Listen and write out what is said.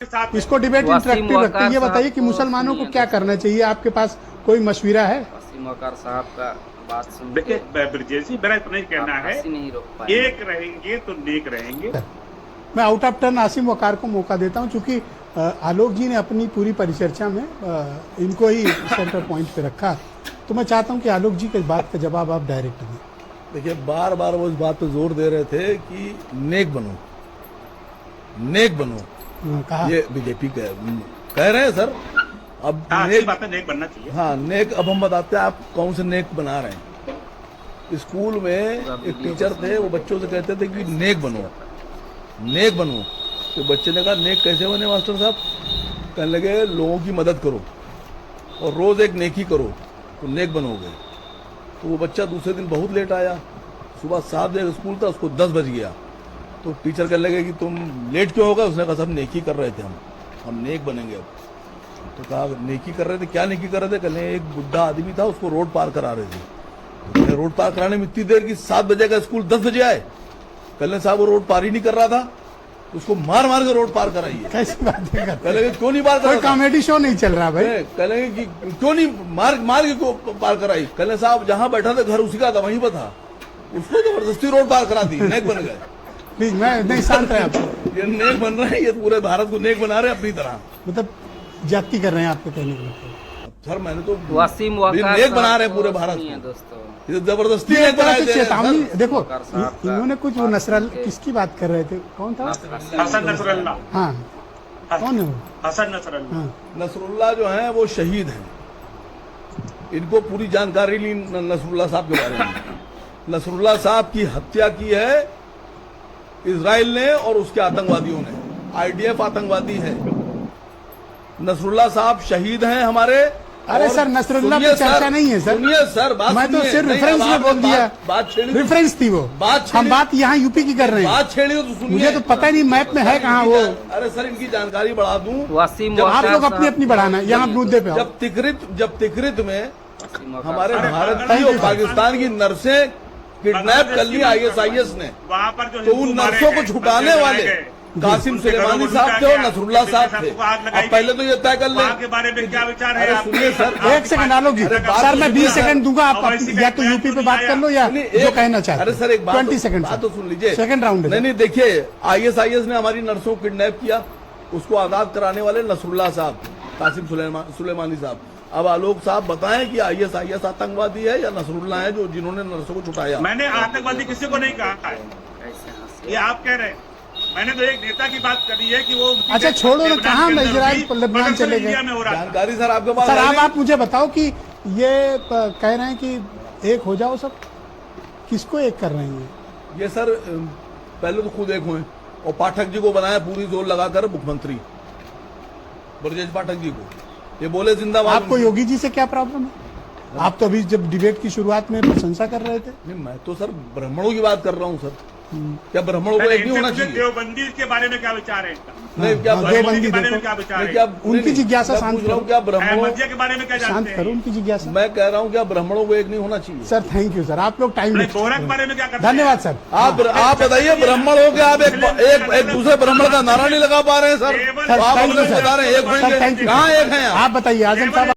इसको debate interactive रखते हैं। ये बताइए कि मुसलमानों को क्या करना चाहिए, आपके पास कोई मशविरा है? वसीम वकार साहब का बात सुन देखिए ब्रजेश जी, मेरा इतना ही कहना है, नहीं रोक पाए। एक रहेंगे तो नेक रहेंगे। मैं आउट ऑफ टर्न आसिम वकार को मौका देता हूं, चूंकि आलोक जी ने अपनी पूरी परिचर्चा में इनको ही सेंटर पॉइंट पे रखा, तो मैं चाहता हूं कि आलोक जी के बात का जवाब आप डायरेक्ट दें। देखिए, बार बार वो इस बात पे जोर दे रहे थे कि नेक बनो, नेक बनो। कहा ये बीजेपी कह रहे हैं सर। अब अच्छी बात है, नेक बनना चाहिए। हाँ, नेक। अब हम बताते हैं आप कौन से नेक बना रहे हैं। स्कूल में एक टीचर थे, वो बच्चों से कहते थे कि नेक बनो, नेक बनो। तो बच्चे ने कहा नेक कैसे बने मास्टर साहब? कहने लगे लोगों की मदद करो और रोज एक नेकी करो तो नेक बनोगे। तो वो बच्चा दूसरे दिन बहुत लेट आया, सुबह 7 बजे स्कूल था, उसको 10 बज गया। तो टीचर कहने लगे कि तुम लेट क्यों हो गए? उसने कहा सब नेकी कर रहे थे, हम नेक बनेंगे अब। तो कहा नेकी कर रहे थे, क्या नेकी कर रहे थे? कहने एक बुढ़ा आदमी था, उसको रोड पार करा रहे थे। तो रोड पार कराने में इतनी देर की 7 बजे का स्कूल 10 बजे आए। कहने साहब वो रोड पार ही नहीं कर रहा था, उसको मार मार के रोड पार कराइए। कैसी बातें करते हैं? कहने क्यों नहीं पार करा? कोई कॉमेडी शो नहीं चल रहा भाई। कहने कि क्यों नहीं मार के को पार कराई? कहने साहब जहाँ बैठा था घर उसी का था, वहीं पर था, उसको जबरदस्ती रोड पार करा दी, नेक बन गए। प्लीज, मैं नहीं शांत रहे आप। ये नेक बन रहे हैं, ये पूरे भारत को नेक बना रहे हैं अपनी तरह। मतलब जाति कर रहे हैं आपके कहने के मतलब। सर मैंने तो वसीम वकार नेक बना रहे हैं पूरे भारत सुनिए को। दोस्तों, ये जबरदस्ती एक नेक तरह बनाए से दे रहे हैं, चेतावनी। सर। देखो, वकार साहब का इन्होंने कुछ वो नसरल्ला किसकी बात कर रहे थे, कौन था? Hassan Nasrallah. हाँ, कौन है वो? हसन नसरुल्लाह। हाँ, नसरुल्लाह जो हैं वो शहीद हैं। इनको पूरी जानकारी ली नसरुल्लाह साहब के बारे में। नसरुल्लाह साहब की हत्या की है इजराइल ने और उसके आतंकवादियों ने। आईडीएफ आतंकवादी है। नसरुल्लाह साहब शहीद हैं हमारे। अरे सर, नसरुल्लाह पे चर्चा नहीं है सर। सुनिए सर, बात मैं तो सुनिए। सिर्फ नहीं, रेफरेंस अब में बोल आपने दिया, बात छेड़ी, रेफरेंस थी वो। हम बात यहाँ यूपी की कर रहे हैं। बात छेड़ी तो सुनिए। मुझे तो पता ही नहीं मैप में है कहाँ वो। अरे सर, इनकी जानकारी बढ़ा दूं। वसीम आप वकार लोग अपनी अपनी बढ़ाना, यहाँ मुद्दे पे आओ। जब तिकरित में वसीम वकार हमारे साहब भारत की और पाकिस्तान की नर्सें किडनैप कर ली आईएसआईएस ने, वहाँ पर जो तो उन नर्सों को छुटाने वाले कासिम सुलेमानी साहब थे और नसरुल्लाह साहब थे। अब पहले तो ये तय कर ले के बारे में क्या विचार है? अरे सुनिए सर, एक सेकंड आलोक जी, सर मैं 20 सेकंड दूंगा, आप या तो यूपी पे बात कर लो या जो कहना चाहते। अरे सर एक बात 20 सेकंड बात तो सुन लीजिए। सेकंड राउंड है। नहीं देखिए, आईएसआईएस ने हमारी नर्सों को किडनैप किया, उसको आजाद कराने वाले नसरुल्लाह साहब, कासिम सुलेमानी साहब। अब आलोक साहब बताएं कि आईएसआईएस आतंकवादी है या नसरुल्लाह है जो जिन्होंने नर्सों को छुटाया? मैंने आतंकवादी किसी को नहीं कहा है, कैसे हंसे। ये आप कह रहे हैं। मैंने तो एक नेता की बात करी है कि वो अच्छा छोड़ो ना, कहाँ इजराइल लेबनान चले गए? में हो रहा था। जानकारी सर आपके पास सर है अब नहीं? आप मुझे बताओ कि ये कह रहे हैं कि एक हो जाओ सब, किसको एक कर रहे हैं? ये सर पहले तो खुद एक हुए और पाठक जी को बनाया पूरी जोर लगाकर मुख्यमंत्री, ब्रजेश पाठक जी को। ये बोले जिंदाबाद। आपको योगी जी से क्या प्रॉब्लम है? आप तो अभी जब डिबेट की शुरुआत में प्रशंसा कर रहे थे। नहीं, मैं तो सर ब्राह्मणों की बात कर रहा हूँ सर। क्या ब्राह्मणों को एक नहीं होना चाहिए? देवबंदी के बारे में क्या विचार है इनका? नहीं, क्या हाँ, ब्राह्मणों देवबंदी के बारे में देखो, क्या विचार है? क्या उनकी जिज्ञासा शांत पूछ रहा हूँ, करो। क्या ब्राह्मणों, अहमदिया के बारे में क्या शांत जानते करो हैं? उनकी जिज्ञासा। मैं कह रहा हूँ क्या ब्राह्मणों को एक नहीं होना चाहिए? सर थैंक यू सर, आप लोग टाइम बोहरा के बारे में क्या करते हैं? धन्यवाद सर। आप बताइए, ब्राह्मण हो के आप एक दूसरे ब्राह्मण का नारा नहीं लगा पा रहे हैं सर? सर आप थैंक अपने यू बता रहे हैं एक सर, थैंक होंगे, यू। कहाँ एक हैं आप बताइए आजम साहब।